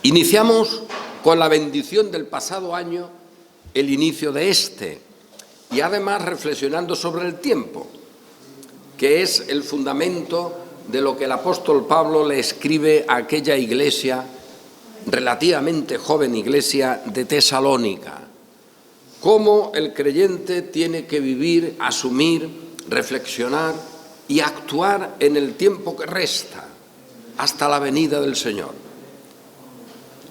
Iniciamos con la bendición del pasado año el inicio de este y además reflexionando sobre el tiempo, que es el fundamento de lo que el apóstol Pablo le escribe a aquella iglesia, relativamente joven iglesia de Tesalónica. Cómo el creyente tiene que vivir, asumir, reflexionar y actuar en el tiempo que resta hasta la venida del Señor.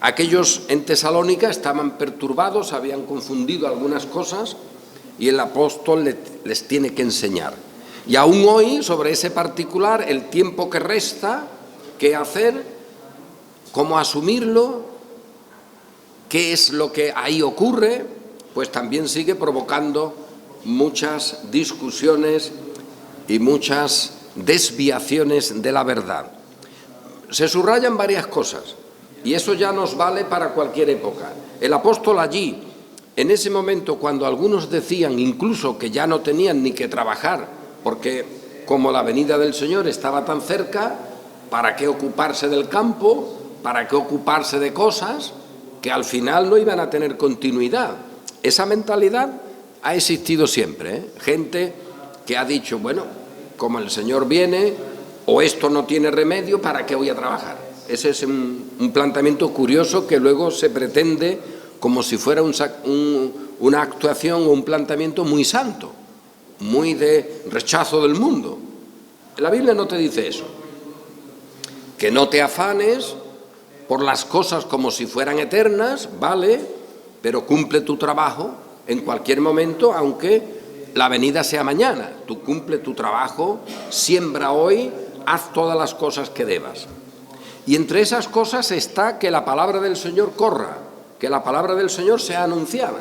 Aquellos en Tesalónica estaban perturbados, habían confundido algunas cosas y el apóstol les tiene que enseñar. Y aún hoy, sobre ese particular, el tiempo que resta, qué hacer, cómo asumirlo, qué es lo que ahí ocurre, pues también sigue provocando muchas discusiones y muchas desviaciones de la verdad. Se subrayan varias cosas y eso ya nos vale para cualquier época. El apóstol allí, en ese momento, cuando algunos decían incluso que ya no tenían ni que trabajar, porque como la venida del Señor estaba tan cerca, ¿para qué ocuparse del campo? ¿Para qué ocuparse de cosas que al final no iban a tener continuidad? Esa mentalidad ha existido siempre, ¿eh? Gente que ha dicho, bueno, como el Señor viene o esto no tiene remedio, ¿para qué voy a trabajar? Ese es un planteamiento curioso que luego se pretende como si fuera una actuación o un planteamiento muy santo, muy de rechazo del mundo. La Biblia no te dice eso. Que no te afanes por las cosas como si fueran eternas, vale, pero cumple tu trabajo en cualquier momento, aunque la venida sea mañana. Tú cumple tu trabajo, siembra hoy, haz todas las cosas que debas. Y entre esas cosas está que la palabra del Señor corra, que la palabra del Señor sea anunciada,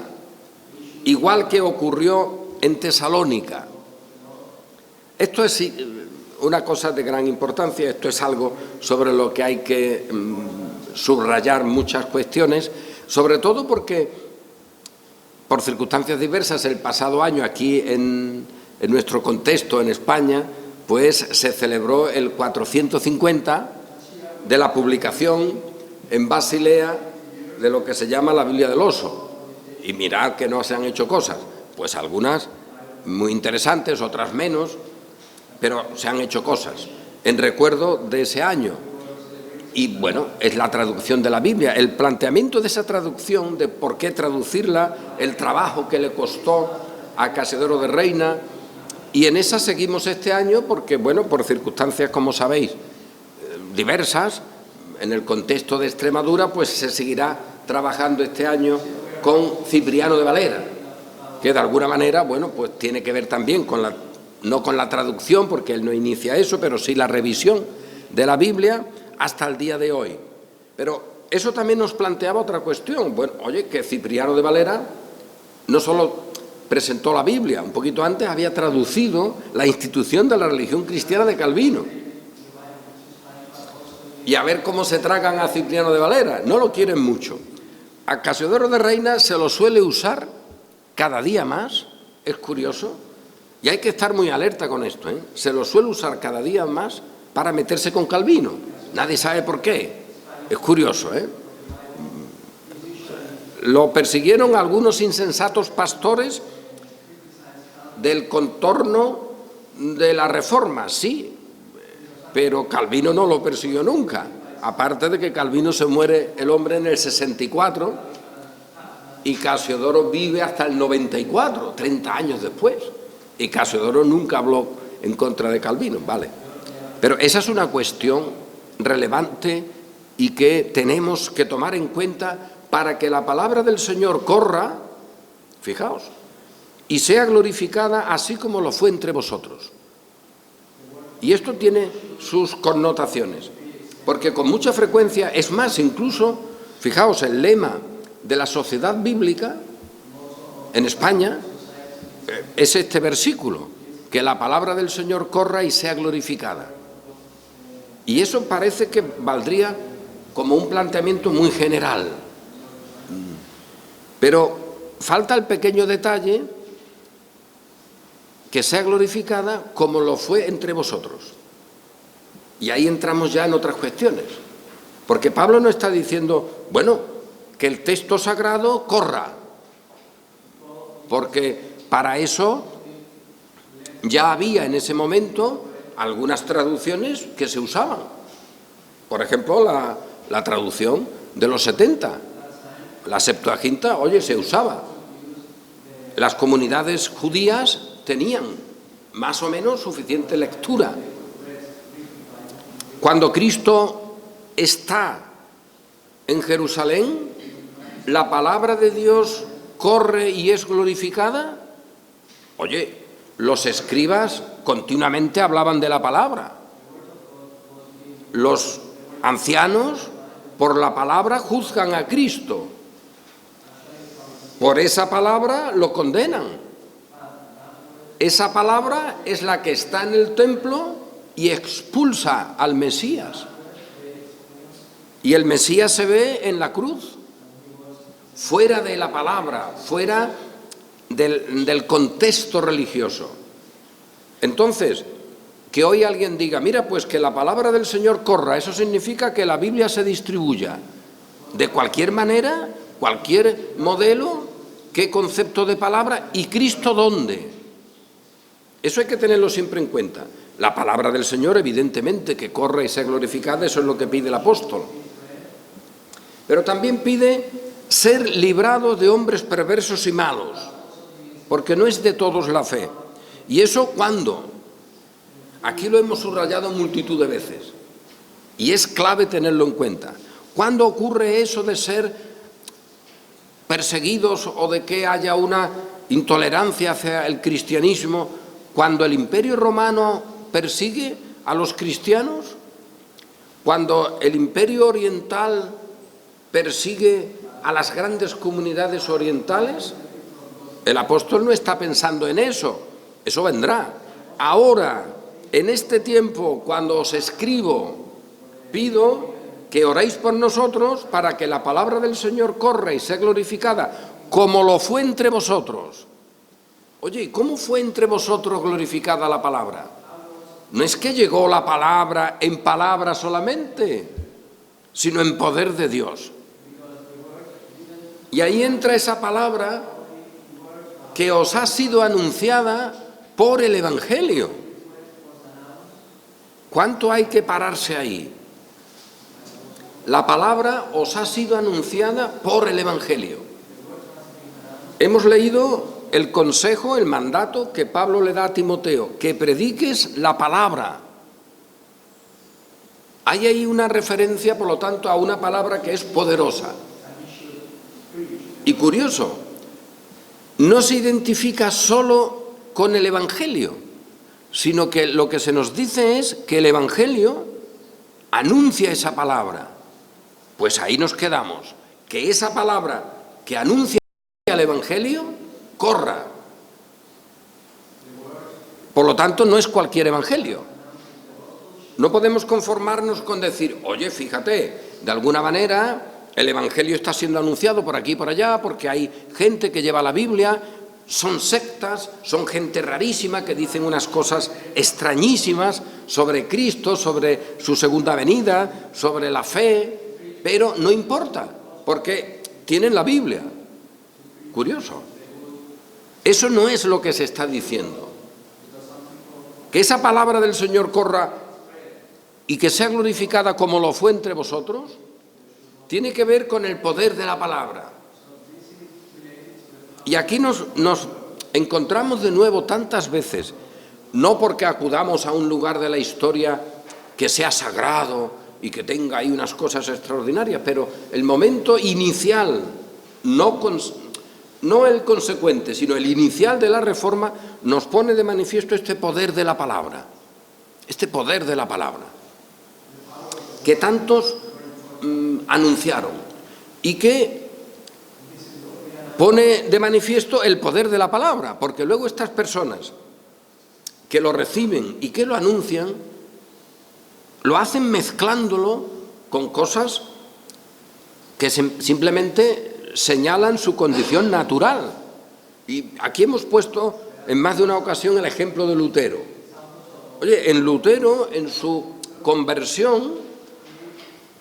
igual que ocurrió en Tesalónica. Esto es una cosa de gran importancia, esto es algo sobre lo que hay que subrayar muchas cuestiones, sobre todo porque por circunstancias diversas el pasado año aquí en nuestro contexto en España, pues se celebró el 450 de la publicación en Basilea de lo que se llama la Biblia del Oso. Y mirad que no se han hecho cosas, pues algunas muy interesantes, otras menos, pero se han hecho cosas en recuerdo de ese año. Y bueno, es la traducción de la Biblia, el planteamiento de esa traducción, de por qué traducirla, el trabajo que le costó a Casiodoro de Reina, y en esa seguimos este año porque, bueno, por circunstancias, como sabéis, diversas, en el contexto de Extremadura, pues se seguirá trabajando este año con Cipriano de Valera, que de alguna manera, bueno, pues tiene que ver también con no con la traducción, porque él no inicia eso, pero sí la revisión de la Biblia hasta el día de hoy. Pero eso también nos planteaba otra cuestión. Bueno, oye, que Cipriano de Valera no solo presentó la Biblia, un poquito antes había traducido la institución de la religión cristiana de Calvino. Y a ver cómo se tragan a Cipriano de Valera. No lo quieren mucho. A Casiodoro de Reina se lo suele usar cada día más, es curioso, y hay que estar muy alerta con esto, ¿eh? Se lo suele usar cada día más para meterse con Calvino. Nadie sabe por qué. Es curioso, ¿eh? Lo persiguieron algunos insensatos pastores del contorno de la Reforma, sí, pero Calvino no lo persiguió nunca, aparte de que Calvino se muere el hombre en el 64 y Casiodoro vive hasta el 94, 30 años después, y Casiodoro nunca habló en contra de Calvino, ¿vale? Pero esa es una cuestión relevante y que tenemos que tomar en cuenta para que la palabra del Señor corra, fijaos, y sea glorificada así como lo fue entre vosotros. Y esto tiene sus connotaciones, porque con mucha frecuencia, es más, incluso, fijaos, el lema de la Sociedad Bíblica en España es este versículo, que la palabra del Señor corra y sea glorificada. Y eso parece que valdría como un planteamiento muy general. Pero falta el pequeño detalle, que sea glorificada como lo fue entre vosotros. Y ahí entramos ya en otras cuestiones. Porque Pablo no está diciendo, bueno, que el texto sagrado corra, porque para eso ya había en ese momento algunas traducciones que se usaban. Por ejemplo, la traducción de los 70, la Septuaginta, oye, se usaba. Las comunidades judías tenían más o menos suficiente lectura. Cuando Cristo está en Jerusalén, la palabra de Dios corre y es glorificada. Oye, los escribas continuamente hablaban de la palabra. Los ancianos, por la palabra, juzgan a Cristo. Por esa palabra lo condenan. Esa palabra es la que está en el templo y expulsa al Mesías. Y el Mesías se ve en la cruz, fuera de la palabra, fuera del contexto religioso. Entonces, que hoy alguien diga, mira, pues que la palabra del Señor corra, eso significa que la Biblia se distribuya de cualquier manera, cualquier modelo, qué concepto de palabra y Cristo dónde. Eso hay que tenerlo siempre en cuenta. La palabra del Señor, evidentemente, que corra y sea glorificada, eso es lo que pide el apóstol. Pero también pide ser librado de hombres perversos y malos, porque no es de todos la fe. ¿Y eso cuándo? Aquí lo hemos subrayado multitud de veces, y es clave tenerlo en cuenta. ¿Cuándo ocurre eso de ser perseguidos o de que haya una intolerancia hacia el cristianismo? Cuando el Imperio Romano persigue a los cristianos, cuando el Imperio Oriental persigue a las grandes comunidades orientales. El apóstol no está pensando en eso, eso vendrá. Ahora, en este tiempo, cuando os escribo, pido que oréis por nosotros para que la palabra del Señor corra y sea glorificada, como lo fue entre vosotros. Oye, ¿y cómo fue entre vosotros glorificada la palabra? No es que llegó la palabra en palabra solamente, sino en poder de Dios. Y ahí entra esa palabra que os ha sido anunciada por el Evangelio. ¿Cuánto hay que pararse ahí? La palabra os ha sido anunciada por el Evangelio. Hemos leído el consejo, el mandato que Pablo le da a Timoteo, que prediques la palabra. Hay ahí una referencia, por lo tanto, a una palabra que es poderosa. Y curioso, no se identifica solo con el Evangelio, sino que lo que se nos dice es que el Evangelio anuncia esa palabra. Pues ahí nos quedamos, que esa palabra que anuncia el Evangelio corra. Por lo tanto, no es cualquier Evangelio. No podemos conformarnos con decir, oye, fíjate, de alguna manera el Evangelio está siendo anunciado por aquí y por allá, porque hay gente que lleva la Biblia, son sectas, son gente rarísima que dicen unas cosas extrañísimas sobre Cristo, sobre su segunda venida, sobre la fe, pero no importa, porque tienen la Biblia. Curioso. Eso no es lo que se está diciendo. Que esa palabra del Señor corra y que sea glorificada como lo fue entre vosotros, tiene que ver con el poder de la palabra. Y aquí nos encontramos de nuevo tantas veces, no porque acudamos a un lugar de la historia que sea sagrado y que tenga ahí unas cosas extraordinarias, pero el momento inicial, no el consecuente, sino el inicial de la Reforma, nos pone de manifiesto este poder de la palabra, este poder de la palabra, que tantos anunciaron y que pone de manifiesto el poder de la palabra, porque luego estas personas que lo reciben y que lo anuncian, lo hacen mezclándolo con cosas que simplemente señalan su condición natural. Y aquí hemos puesto en más de una ocasión el ejemplo de Lutero. Oye, en Lutero, en su conversión,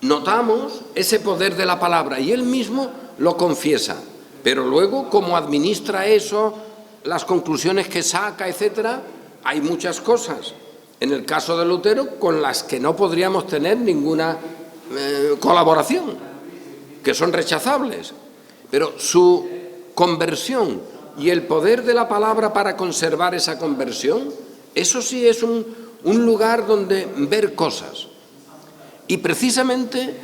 notamos ese poder de la palabra y él mismo lo confiesa. Pero luego, cómo administra eso, las conclusiones que saca, etcétera, hay muchas cosas, en el caso de Lutero, con las que no podríamos tener ninguna colaboración, que son rechazables. Pero su conversión y el poder de la palabra para conservar esa conversión, eso sí es un lugar donde ver cosas. Y precisamente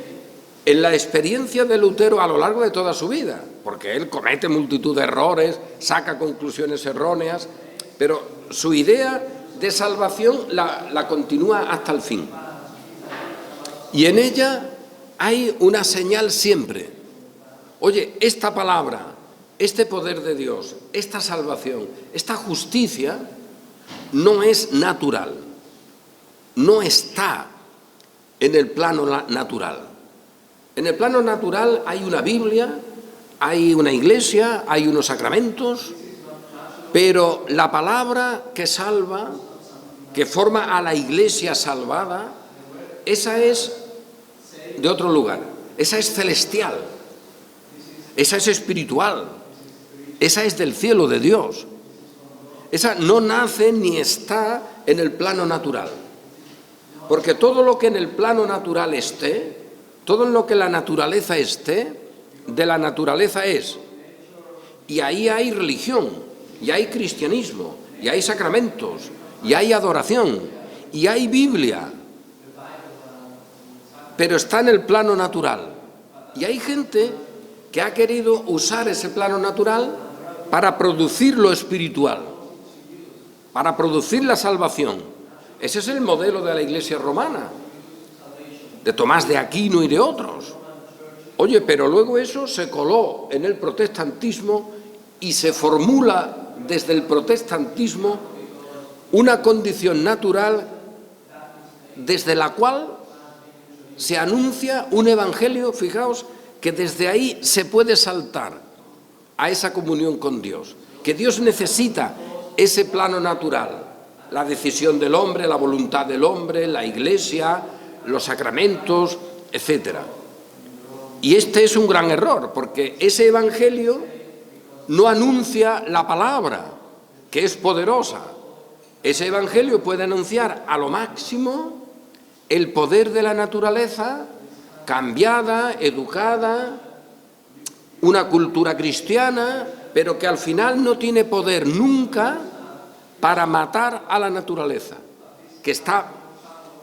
en la experiencia de Lutero a lo largo de toda su vida, porque él comete multitud de errores, saca conclusiones erróneas, pero su idea de salvación la continúa hasta el fin. Y en ella hay una señal siempre. Oye, esta palabra, este poder de Dios, esta salvación, esta justicia no es natural, no está en el plano natural. En el plano natural hay una Biblia, hay una iglesia, hay unos sacramentos, pero la palabra que salva, que forma a la iglesia salvada, esa es de otro lugar, esa es celestial, esa es espiritual, esa es del cielo de Dios. Esa no nace ni está en el plano natural. Porque todo lo que en el plano natural esté, todo en lo que la naturaleza esté, de la naturaleza es. Y ahí hay religión, y hay cristianismo, y hay sacramentos, y hay adoración, y hay Biblia. Pero está en el plano natural. Y hay gente que ha querido usar ese plano natural para producir lo espiritual, para producir la salvación. Ese es el modelo de la Iglesia romana, de Tomás de Aquino y de otros. Oye, pero luego eso se coló en el protestantismo y se formula desde el protestantismo una condición natural desde la cual se anuncia un evangelio, fijaos, que desde ahí se puede saltar a esa comunión con Dios, que Dios necesita ese plano natural, la decisión del hombre, la voluntad del hombre, la iglesia, los sacramentos, etcétera. Y este es un gran error, porque ese evangelio no anuncia la palabra, que es poderosa. Ese evangelio puede anunciar a lo máximo el poder de la naturaleza, cambiada, educada, una cultura cristiana, pero que al final no tiene poder nunca para matar a la naturaleza, que está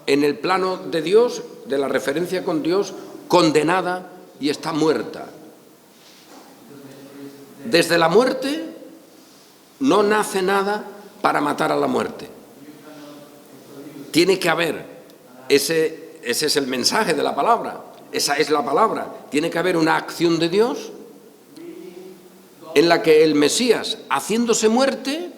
en el plano de Dios, de la referencia con Dios, condenada y está muerta. Desde la muerte no nace nada para matar a la muerte. Tiene que haber, ese es el mensaje de la palabra, esa es la palabra, tiene que haber una acción de Dios en la que el Mesías, haciéndose muerte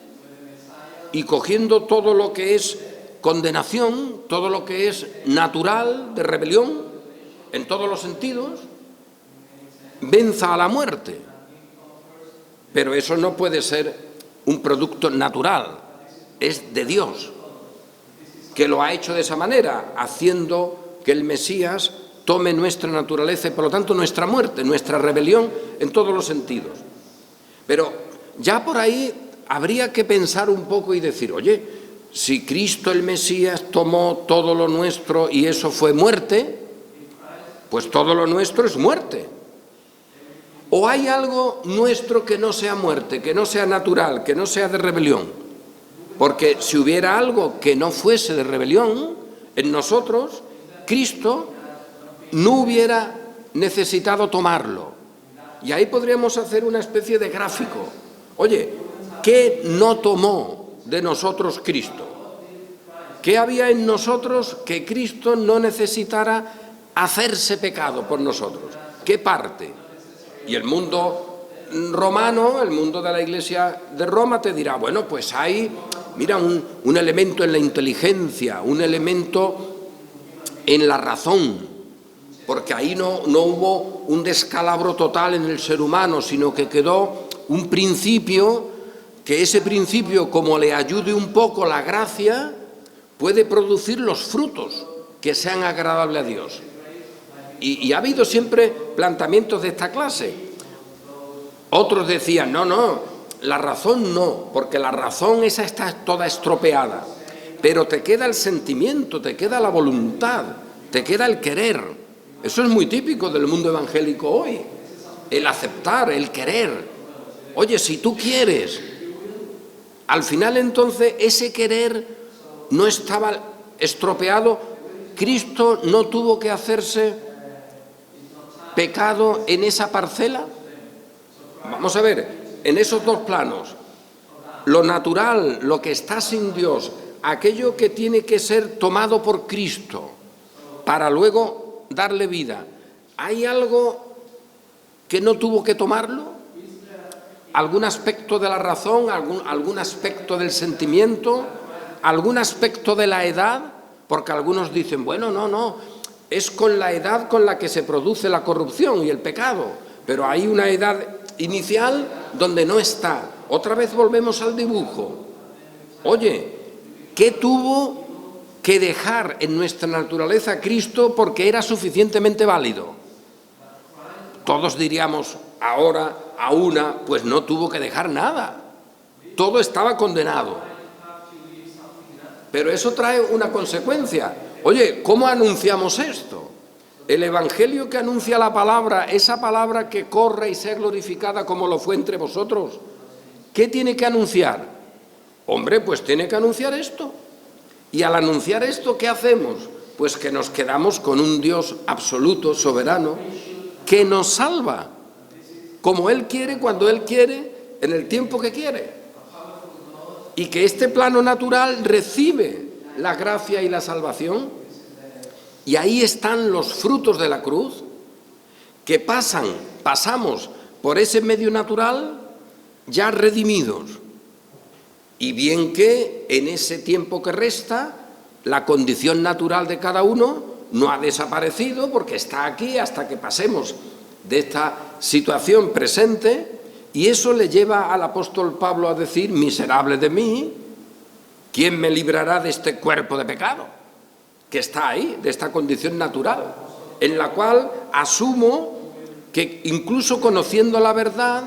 y cogiendo todo lo que es condenación, todo lo que es natural de rebelión, en todos los sentidos, venza a la muerte. Pero eso no puede ser un producto natural, es de Dios, que lo ha hecho de esa manera, haciendo que el Mesías tome nuestra naturaleza y por lo tanto nuestra muerte, nuestra rebelión en todos los sentidos. Pero ya por ahí habría que pensar un poco y decir, oye, si Cristo el Mesías tomó todo lo nuestro y eso fue muerte, pues todo lo nuestro es muerte. ¿O hay algo nuestro que no sea muerte, que no sea natural, que no sea de rebelión? Porque si hubiera algo que no fuese de rebelión en nosotros, Cristo no hubiera necesitado tomarlo. Y ahí podríamos hacer una especie de gráfico. Oye, ¿qué no tomó de nosotros Cristo? ¿Qué había en nosotros que Cristo no necesitara hacerse pecado por nosotros? ¿Qué parte? Y el mundo romano, el mundo de la Iglesia de Roma te dirá, bueno, pues hay, mira, un elemento en la inteligencia, un elemento en la razón, porque ahí no hubo un descalabro total en el ser humano, sino que quedó un principio, que ese principio, como le ayude un poco la gracia, puede producir los frutos que sean agradables a Dios. Y ha habido siempre planteamientos de esta clase. Otros decían, no, la razón no, porque la razón esa está toda estropeada, pero te queda el sentimiento, te queda la voluntad, te queda el querer. Eso es muy típico del mundo evangélico hoy, el aceptar, el querer. Oye, si tú quieres, al final entonces ese querer no estaba estropeado. Cristo no tuvo que hacerse pecado en esa parcela. Vamos a ver, en esos dos planos, lo natural, lo que está sin Dios, aquello que tiene que ser tomado por Cristo para luego darle vida, ¿hay algo que no tuvo que tomarlo? ¿Algún aspecto de la razón, algún aspecto del sentimiento, algún aspecto de la edad? Porque algunos dicen, bueno, no, es con la edad con la que se produce la corrupción y el pecado, pero hay una edad inicial donde no está. Otra vez volvemos al dibujo. Oye, ¿qué tuvo que dejar en nuestra naturaleza Cristo porque era suficientemente válido? Todos diríamos, ahora, a una, pues no tuvo que dejar nada. Todo estaba condenado. Pero eso trae una consecuencia. Oye, ¿cómo anunciamos esto? El evangelio que anuncia la palabra, esa palabra que corra y sea glorificada como lo fue entre vosotros, ¿qué tiene que anunciar? Hombre, pues tiene que anunciar esto. Y al anunciar esto, ¿qué hacemos? Pues que nos quedamos con un Dios absoluto, soberano, que nos salva, como Él quiere, cuando Él quiere, en el tiempo que quiere. Y que este plano natural recibe la gracia y la salvación. Y ahí están los frutos de la cruz, que pasamos por ese medio natural ya redimidos. Y bien que en ese tiempo que resta, la condición natural de cada uno no ha desaparecido porque está aquí hasta que pasemos de esta situación presente, y eso le lleva al apóstol Pablo a decir, miserable de mí, ¿quién me librará de este cuerpo de pecado? Que está ahí, de esta condición natural, en la cual asumo que incluso conociendo la verdad,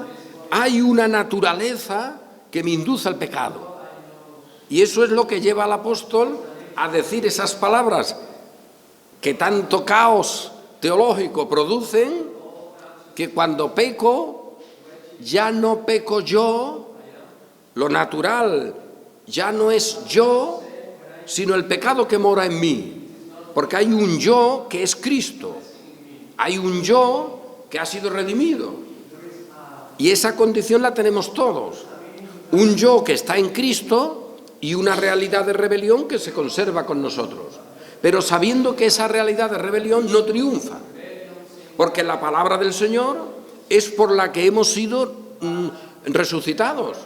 hay una naturaleza que me induce al pecado. Y eso es lo que lleva al apóstol a decir esas palabras que tanto caos teológico producen, que cuando peco, ya no peco yo, lo natural ya no es yo, sino el pecado que mora en mí, porque hay un yo que es Cristo, hay un yo que ha sido redimido, y esa condición la tenemos todos, un yo que está en Cristo y una realidad de rebelión que se conserva con nosotros, pero sabiendo que esa realidad de rebelión no triunfa, porque la palabra del Señor es por la que hemos sido resucitados.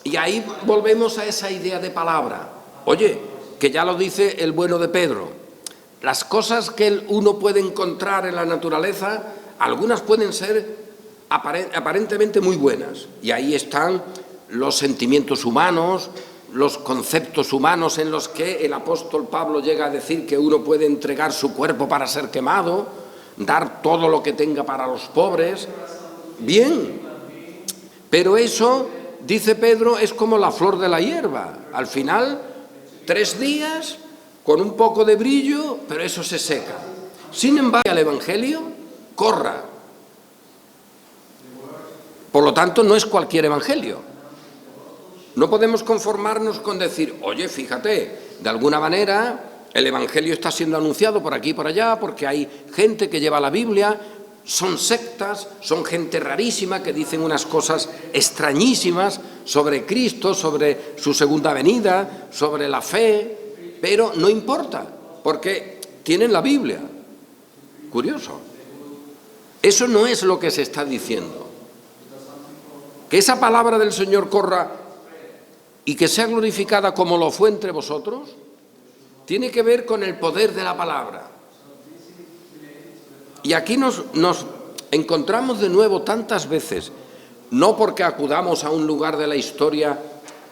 Y ahí volvemos a esa idea de palabra. Oye, que ya lo dice el bueno de Pedro, las cosas que uno puede encontrar en la naturaleza, algunas pueden ser aparentemente muy buenas, y ahí están los sentimientos humanos, los conceptos humanos en los que el apóstol Pablo llega a decir que uno puede entregar su cuerpo para ser quemado, dar todo lo que tenga para los pobres. Bien, pero eso, dice Pedro, es como la flor de la hierba. Al final, 3 días con un poco de brillo, pero eso se seca. Sin embargo, el evangelio corra. Por lo tanto, no es cualquier evangelio. No podemos conformarnos con decir, oye, fíjate, de alguna manera el evangelio está siendo anunciado por aquí y por allá, porque hay gente que lleva la Biblia, son sectas, son gente rarísima que dicen unas cosas extrañísimas sobre Cristo, sobre su segunda venida, sobre la fe, pero no importa, porque tienen la Biblia. Curioso. Eso no es lo que se está diciendo. Que esa palabra del Señor corra y que sea glorificada como lo fue entre vosotros, tiene que ver con el poder de la palabra. Y aquí nos encontramos de nuevo tantas veces, no porque acudamos a un lugar de la historia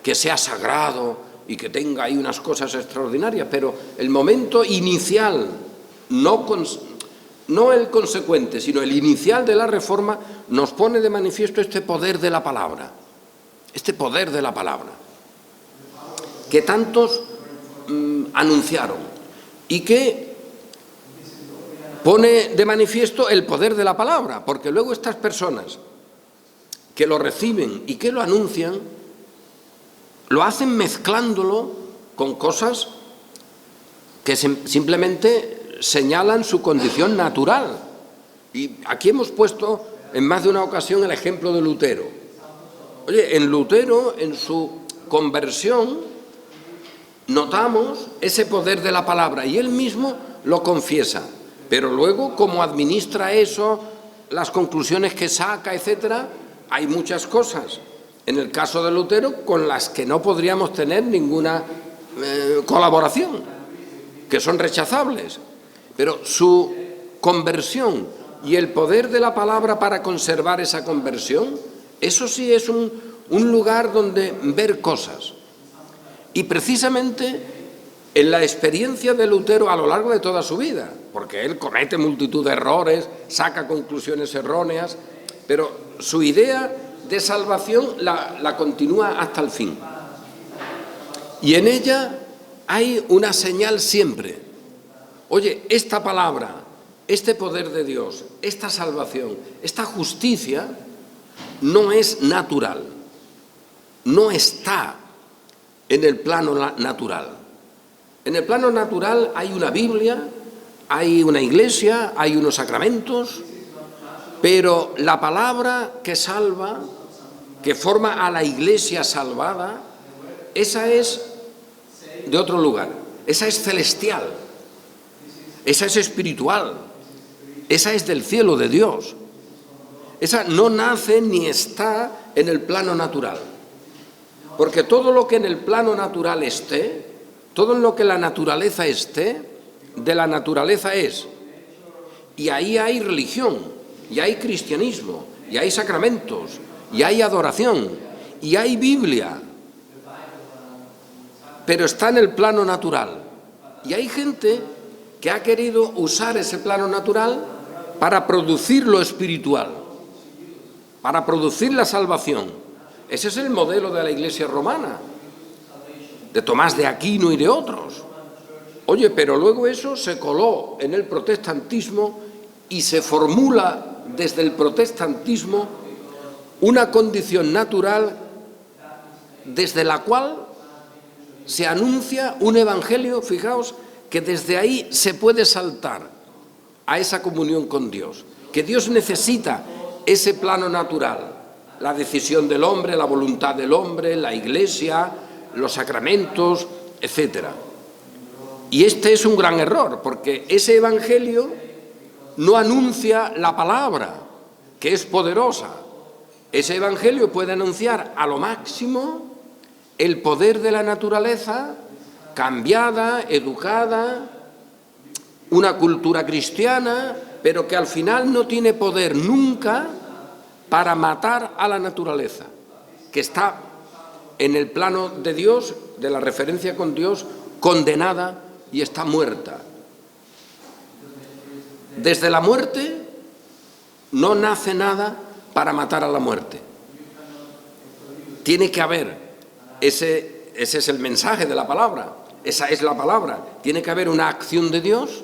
que sea sagrado y que tenga ahí unas cosas extraordinarias, pero el momento inicial, no el consecuente, sino el inicial de la Reforma, nos pone de manifiesto este poder de la palabra, que tantos anunciaron y que pone de manifiesto el poder de la palabra, porque luego estas personas que lo reciben y que lo anuncian, lo hacen mezclándolo con cosas que simplemente señalan su condición natural. Y aquí hemos puesto en más de una ocasión el ejemplo de Lutero. Oye, en Lutero, en su conversión, notamos ese poder de la palabra y él mismo lo confiesa. Pero luego, cómo administra eso, las conclusiones que saca, etcétera, hay muchas cosas, en el caso de Lutero, con las que no podríamos tener ninguna colaboración, que son rechazables. Pero su conversión y el poder de la palabra para conservar esa conversión, eso sí es un lugar donde ver cosas. Y precisamente en la experiencia de Lutero a lo largo de toda su vida, porque él comete multitud de errores, saca conclusiones erróneas, pero su idea de salvación la continúa hasta el fin. Y en ella hay una señal siempre. Oye, esta palabra, este poder de Dios, esta salvación, esta justicia no es natural, no está en el plano natural. En el plano natural hay una Biblia, hay una iglesia, hay unos sacramentos, pero la palabra que salva, que forma a la iglesia salvada, esa es de otro lugar, esa es celestial, esa es espiritual, esa es del cielo de Dios. Esa no nace ni está en el plano natural, porque todo lo que en el plano natural esté, todo lo que la naturaleza esté, de la naturaleza es. Y ahí hay religión, y hay cristianismo, y hay sacramentos, y hay adoración, y hay Biblia. Pero está en el plano natural. Y hay gente que ha querido usar ese plano natural para producir lo espiritual, para producir la salvación. Ese es el modelo de la Iglesia romana, de Tomás de Aquino y de otros. Oye, pero luego eso se coló en el protestantismo y se formula desde el protestantismo una condición natural desde la cual se anuncia un evangelio, fijaos, que desde ahí se puede saltar a esa comunión con Dios, que Dios necesita ese plano natural, la decisión del hombre, la voluntad del hombre, la iglesia, los sacramentos, etcétera. Y este es un gran error, porque ese evangelio no anuncia la palabra, que es poderosa. Ese evangelio puede anunciar a lo máximo el poder de la naturaleza cambiada, educada, una cultura cristiana, pero que al final no tiene poder nunca para matar a la naturaleza, que está en el plano de Dios, de la referencia con Dios, condenada y está muerta. Desde la muerte no nace nada para matar a la muerte. Tiene que haber, ese es el mensaje de la palabra, esa es la palabra, tiene que haber una acción de Dios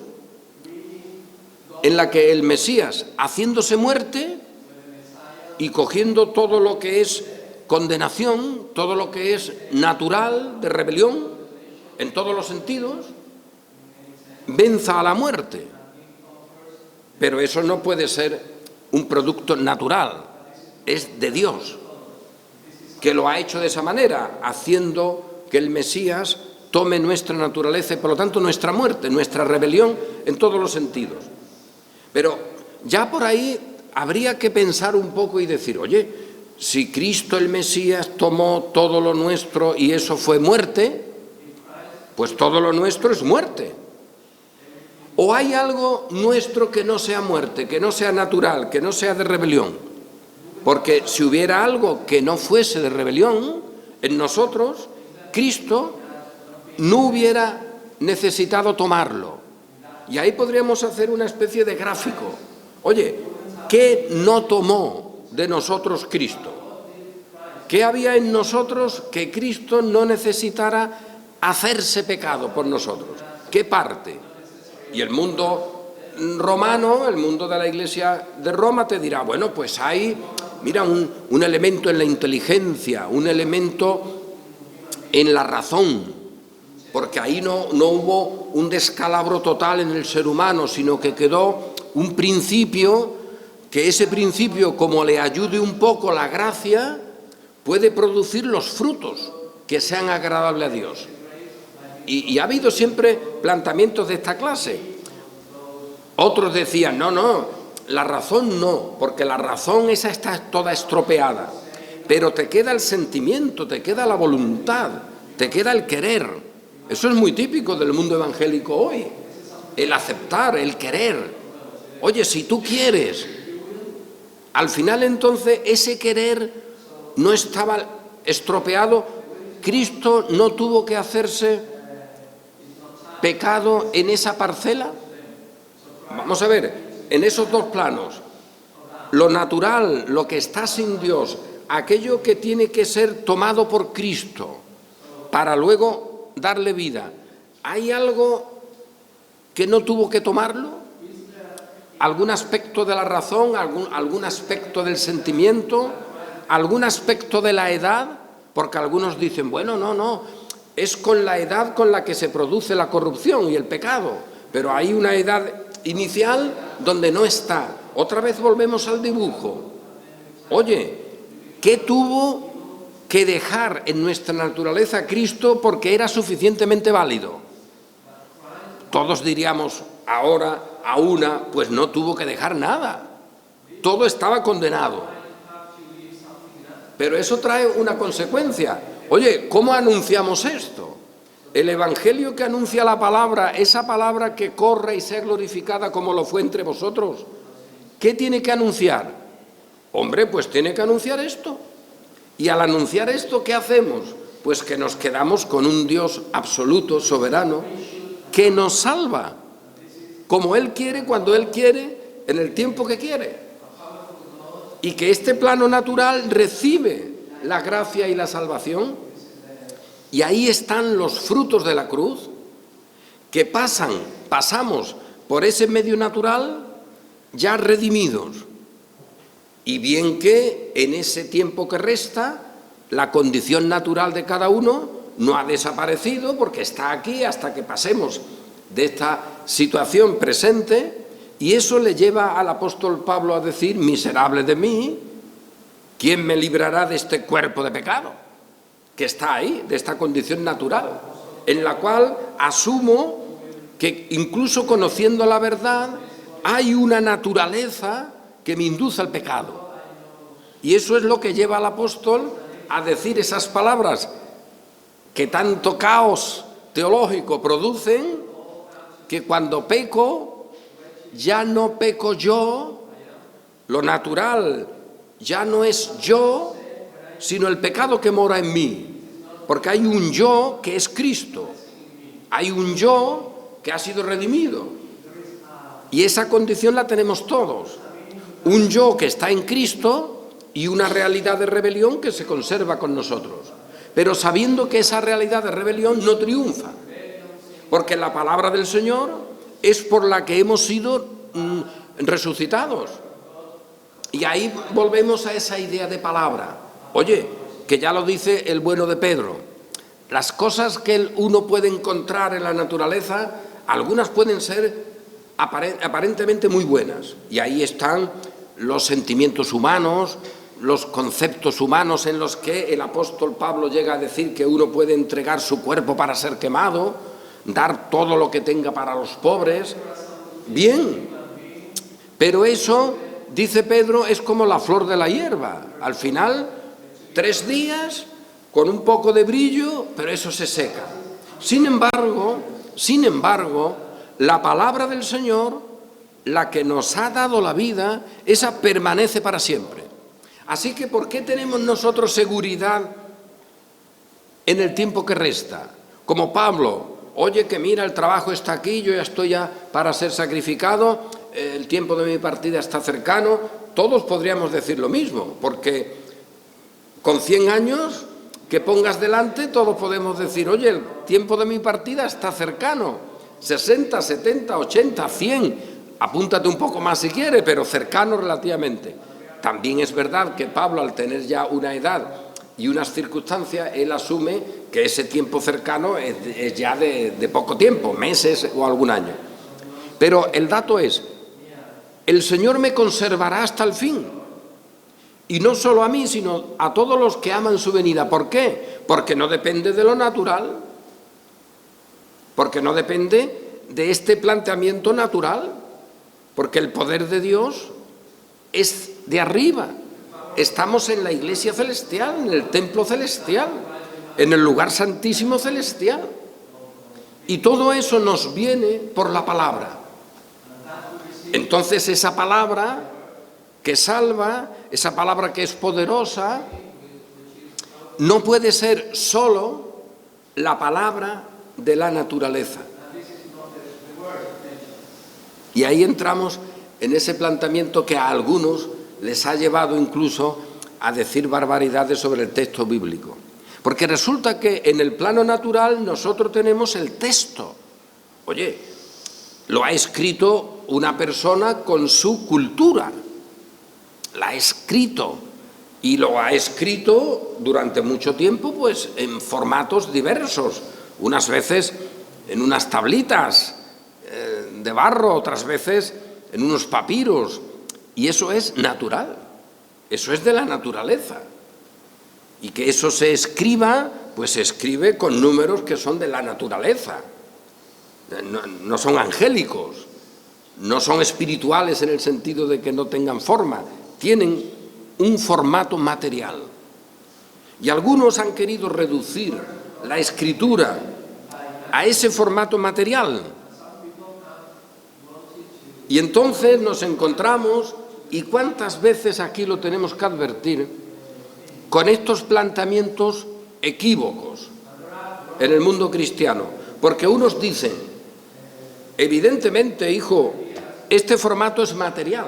en la que el Mesías, haciéndose muerte y cogiendo todo lo que es condenación, todo lo que es natural de rebelión, en todos los sentidos, venza a la muerte. Pero eso no puede ser un producto natural, es de Dios, que lo ha hecho de esa manera, haciendo que el Mesías tome nuestra naturaleza y por lo tanto nuestra muerte, nuestra rebelión en todos los sentidos. Pero ya por ahí habría que pensar un poco y decir, oye, si Cristo el Mesías tomó todo lo nuestro y eso fue muerte, pues todo lo nuestro es muerte. ¿O hay algo nuestro que no sea muerte, que no sea natural, que no sea de rebelión? Porque si hubiera algo que no fuese de rebelión en nosotros, Cristo no hubiera necesitado tomarlo. Y ahí podríamos hacer una especie de gráfico. Oye, ¿qué no tomó de nosotros Cristo? ¿Qué había en nosotros que Cristo no necesitara hacerse pecado por nosotros? ¿Qué parte? Y el mundo romano, el mundo de la Iglesia de Roma te dirá, bueno, pues hay, mira, un elemento en la inteligencia, un elemento en la razón, porque ahí no hubo un descalabro total en el ser humano, sino que quedó un principio, que ese principio, como le ayude un poco la gracia, puede producir los frutos que sean agradables a Dios. Y ha habido siempre planteamientos de esta clase. Otros decían, no, la razón no, porque la razón esa está toda estropeada, pero te queda el sentimiento, te queda la voluntad, te queda el querer. Eso es muy típico del mundo evangélico hoy, el aceptar, el querer. Oye, si tú quieres, al final entonces ese querer no estaba estropeado. Cristo no tuvo que hacerse pecado en esa parcela. Vamos a ver, en esos dos planos, lo natural, lo que está sin Dios, aquello que tiene que ser tomado por Cristo para luego darle vida, ¿hay algo que no tuvo que tomarlo? ¿Algún aspecto de la razón, algún aspecto del sentimiento, algún aspecto de la edad? Porque algunos dicen, bueno, no, es con la edad con la que se produce la corrupción y el pecado, pero hay una edad inicial donde no está. Otra vez volvemos al dibujo. Oye, ¿qué tuvo que dejar en nuestra naturaleza Cristo porque era suficientemente válido? Todos diríamos ahora a una, pues no tuvo que dejar nada. Todo estaba condenado. Pero eso trae una consecuencia. Oye, ¿cómo anunciamos esto? El Evangelio que anuncia la palabra, esa palabra que corre y sea glorificada como lo fue entre vosotros, ¿qué tiene que anunciar? Hombre, pues tiene que anunciar esto. Y al anunciar esto, ¿qué hacemos? Pues que nos quedamos con un Dios absoluto, soberano, que nos salva, como Él quiere, cuando Él quiere, en el tiempo que quiere. Y que este plano natural recibe la gracia y la salvación. Y ahí están los frutos de la cruz, que pasamos por ese medio natural ya redimidos. Y bien que en ese tiempo que resta, la condición natural de cada uno no ha desaparecido, porque está aquí hasta que pasemos de esta situación presente, y eso le lleva al apóstol Pablo a decir, miserable de mí, ¿quién me librará de este cuerpo de pecado? Que está ahí, de esta condición natural, en la cual asumo que incluso conociendo la verdad, hay una naturaleza que me induce al pecado. Y eso es lo que lleva al apóstol a decir esas palabras que tanto caos teológico producen, que cuando peco, ya no peco yo, lo natural ya no es yo, sino el pecado que mora en mí. Porque hay un yo que es Cristo, hay un yo que ha sido redimido. Y esa condición la tenemos todos. Un yo que está en Cristo y una realidad de rebelión que se conserva con nosotros. Pero sabiendo que esa realidad de rebelión no triunfa. Porque la palabra del Señor es por la que hemos sido resucitados. Y ahí volvemos a esa idea de palabra. Oye, que ya lo dice el bueno de Pedro, las cosas que uno puede encontrar en la naturaleza, algunas pueden ser aparentemente muy buenas, y ahí están los sentimientos humanos, los conceptos humanos en los que el apóstol Pablo llega a decir que uno puede entregar su cuerpo para ser quemado, dar todo lo que tenga para los pobres. Bien, pero eso, dice Pedro, es como la flor de la hierba. Al final, 3 días con un poco de brillo, pero eso se seca. Sin embargo, la palabra del Señor, la que nos ha dado la vida, esa permanece para siempre. Así que, ¿por qué tenemos nosotros seguridad en el tiempo que resta? Como Pablo oye, que mira, el trabajo está aquí, yo ya estoy para ser sacrificado, el tiempo de mi partida está cercano, todos podríamos decir lo mismo, porque con 100 años que pongas delante, todos podemos decir, oye, el tiempo de mi partida está cercano, 60, 70, 80, 100, apúntate un poco más si quieres, pero cercano relativamente. También es verdad que Pablo, al tener ya una edad y unas circunstancias, él asume que ese tiempo cercano es ya de poco tiempo, meses o algún año. Pero el dato es, el Señor me conservará hasta el fin. Y no solo a mí, sino a todos los que aman su venida. ¿Por qué? Porque no depende de lo natural, porque no depende de este planteamiento natural, porque el poder de Dios es de arriba. Estamos en la iglesia celestial, en el templo celestial, en el lugar santísimo celestial. Y todo eso nos viene por la palabra. Entonces esa palabra que salva, esa palabra que es poderosa, no puede ser solo la palabra de la naturaleza. Y ahí entramos en ese planteamiento que a algunos les ha llevado incluso a decir barbaridades sobre el texto bíblico. Porque resulta que en el plano natural nosotros tenemos el texto. Oye, lo ha escrito una persona con su cultura. La ha escrito y lo ha escrito durante mucho tiempo pues en formatos diversos, unas veces en unas tablitas de barro, otras veces en unos papiros, y eso es natural, eso es de la naturaleza. Y que eso se escriba, pues se escribe con números que son de la naturaleza, no son angélicos, no son espirituales en el sentido de que no tengan forma, tienen un formato material. Y algunos han querido reducir la escritura a ese formato material. Y entonces nos encontramos, y cuántas veces aquí lo tenemos que advertir, con estos planteamientos equívocos en el mundo cristiano. Porque unos dicen, evidentemente, hijo, este formato es material.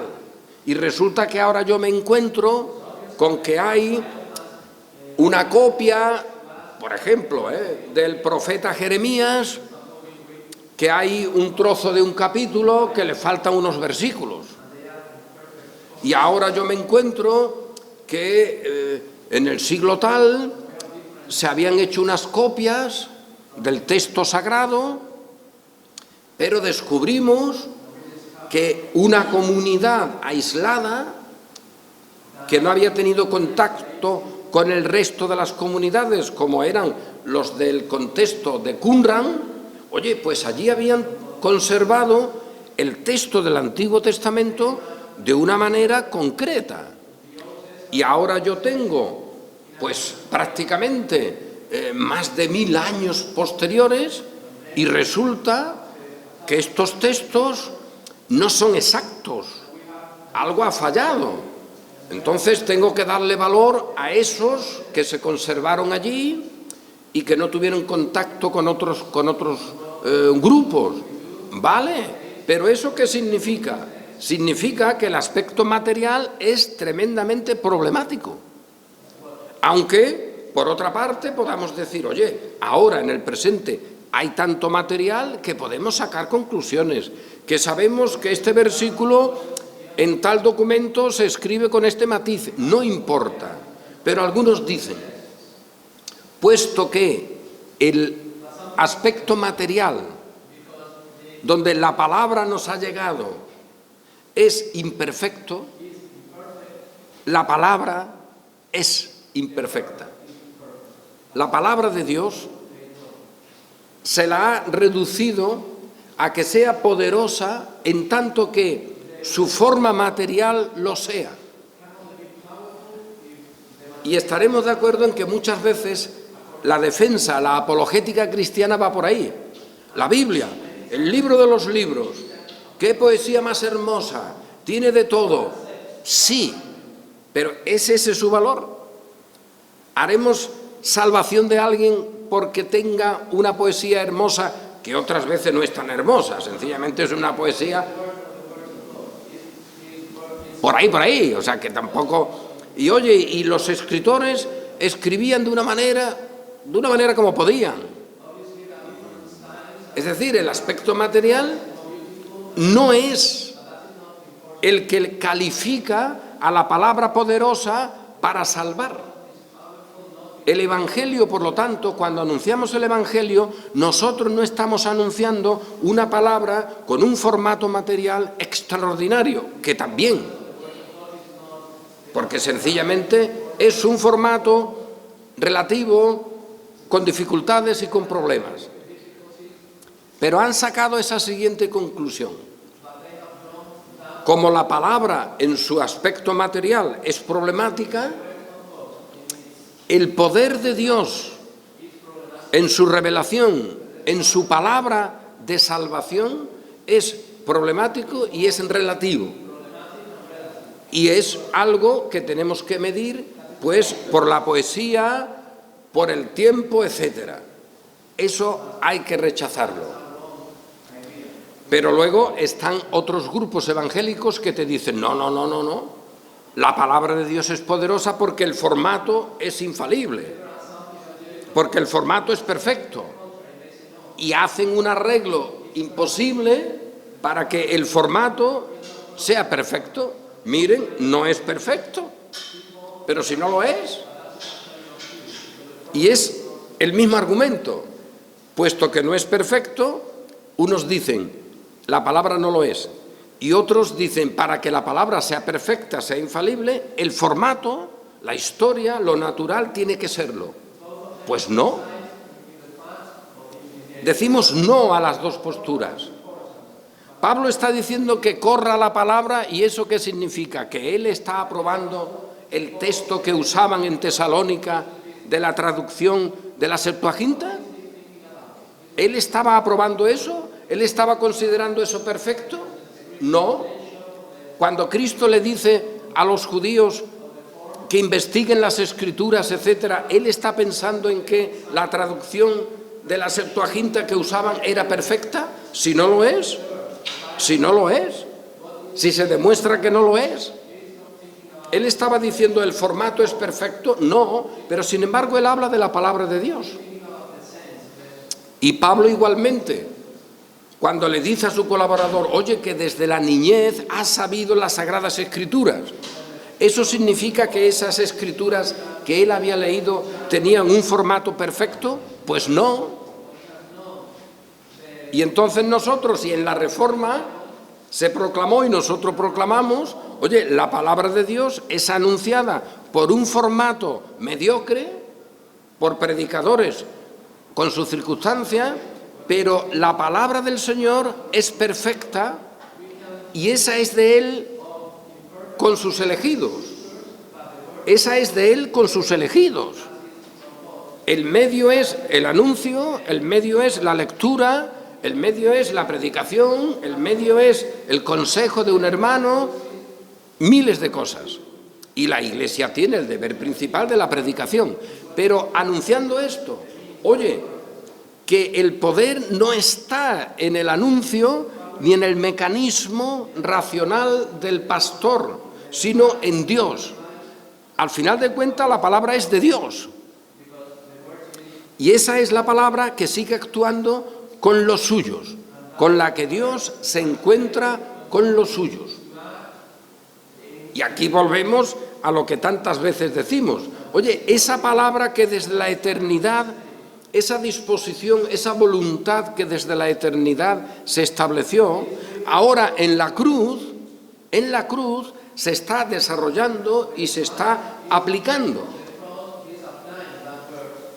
Y resulta que ahora yo me encuentro con que hay una copia, por ejemplo, del profeta Jeremías, que hay un trozo de un capítulo que le faltan unos versículos. Y ahora yo me encuentro que en el siglo tal se habían hecho unas copias del texto sagrado, pero descubrimos que una comunidad aislada, que no había tenido contacto con el resto de las comunidades, como eran los del contexto de Qumran, oye, pues allí habían conservado el texto del Antiguo Testamento de una manera concreta. Y ahora yo tengo, pues prácticamente más de 1000 años posteriores, y resulta que estos textos no son exactos, algo ha fallado. Entonces tengo que darle valor a esos que se conservaron allí y que no tuvieron contacto con otros grupos. Vale, pero ¿eso qué significa? Significa que el aspecto material es tremendamente problemático. Aunque, por otra parte, podamos decir, oye, ahora en el presente hay tanto material que podemos sacar conclusiones, que sabemos que este versículo en tal documento se escribe con este matiz, no importa. Pero algunos dicen, puesto que el aspecto material, donde la palabra nos ha llegado, es imperfecto, la palabra es imperfecta. La palabra de Dios se la ha reducido a que sea poderosa en tanto que su forma material lo sea. Y estaremos de acuerdo en que muchas veces la defensa, la apologética cristiana va por ahí. La Biblia, el libro de los libros, qué poesía más hermosa, tiene de todo. Sí, pero ¿es ese su valor? ¿Haremos salvación de alguien porque tenga una poesía hermosa que otras veces no es tan hermosa, sencillamente es una poesía por ahí, o sea que tampoco... Y oye, y los escritores escribían de una manera como podían. Es decir, el aspecto material no es el que califica a la palabra poderosa para salvar. El Evangelio, por lo tanto, cuando anunciamos el Evangelio, nosotros no estamos anunciando una palabra con un formato material extraordinario, que también, porque sencillamente es un formato relativo, con dificultades y con problemas. Pero han sacado esa siguiente conclusión. Como la palabra en su aspecto material es problemática, el poder de Dios en su revelación, en su palabra de salvación, es problemático y es relativo. Y es algo que tenemos que medir, pues, por la poesía, por el tiempo, etcétera. Eso hay que rechazarlo. Pero luego están otros grupos evangélicos que te dicen, no. La palabra de Dios es poderosa porque el formato es infalible, porque el formato es perfecto. Y hacen un arreglo imposible para que el formato sea perfecto. Miren, no es perfecto, pero si no lo es. Y es el mismo argumento. Puesto que no es perfecto, unos dicen, la palabra no lo es. Y otros dicen, para que la palabra sea perfecta, sea infalible, el formato, la historia, lo natural tiene que serlo. Pues no. Decimos no a las dos posturas. Pablo está diciendo que corra la palabra, ¿y eso qué significa? ¿Que él está aprobando el texto que usaban en Tesalónica de la traducción de la Septuaginta? ¿Él estaba aprobando eso? ¿Él estaba considerando eso perfecto? No. Cuando Cristo le dice a los judíos que investiguen las Escrituras, etcétera, ¿él está pensando en que la traducción de la Septuaginta que usaban era perfecta? Si no lo es, si se demuestra que no lo es. ¿Él estaba diciendo el formato es perfecto? No, pero sin embargo él habla de la palabra de Dios. Y Pablo igualmente, cuando le dice a su colaborador, oye, que desde la niñez has sabido las Sagradas Escrituras, ¿eso significa que esas escrituras que él había leído tenían un formato perfecto? Pues no. Y entonces nosotros, y en la Reforma se proclamó y nosotros proclamamos, oye, la palabra de Dios es anunciada por un formato mediocre, por predicadores con su circunstancia, pero la palabra del Señor es perfecta y esa es de Él con sus elegidos. Esa es de Él con sus elegidos. El medio es el anuncio, el medio es la lectura, el medio es la predicación, el medio es el consejo de un hermano, miles de cosas. Y la Iglesia tiene el deber principal de la predicación. Pero anunciando esto, oye, que el poder no está en el anuncio ni en el mecanismo racional del pastor, sino en Dios. Al final de cuentas, la palabra es de Dios. Y esa es la palabra que sigue actuando con los suyos, con la que Dios se encuentra con los suyos. Y aquí volvemos a lo que tantas veces decimos. Oye, esa palabra que desde la eternidad, esa disposición, esa voluntad que desde la eternidad se estableció, ahora en la cruz se está desarrollando y se está aplicando.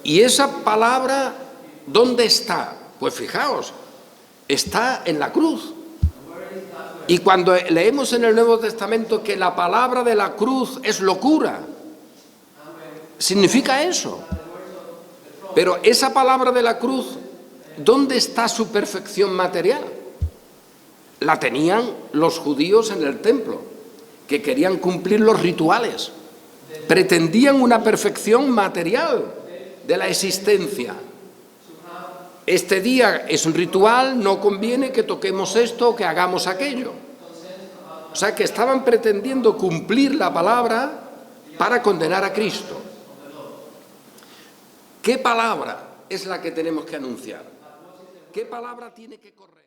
Y esa palabra, ¿dónde está? Pues fijaos, está en la cruz. Y cuando leemos en el Nuevo Testamento que la palabra de la cruz es locura, significa eso. Pero esa palabra de la cruz, ¿dónde está su perfección material? La tenían los judíos en el templo, que querían cumplir los rituales. Pretendían una perfección material de la existencia. este día es un ritual, no conviene que toquemos esto o que hagamos aquello. O sea, que estaban pretendiendo cumplir la palabra para condenar a Cristo. ¿Qué palabra es la que tenemos que anunciar? ¿Qué palabra tiene que correr?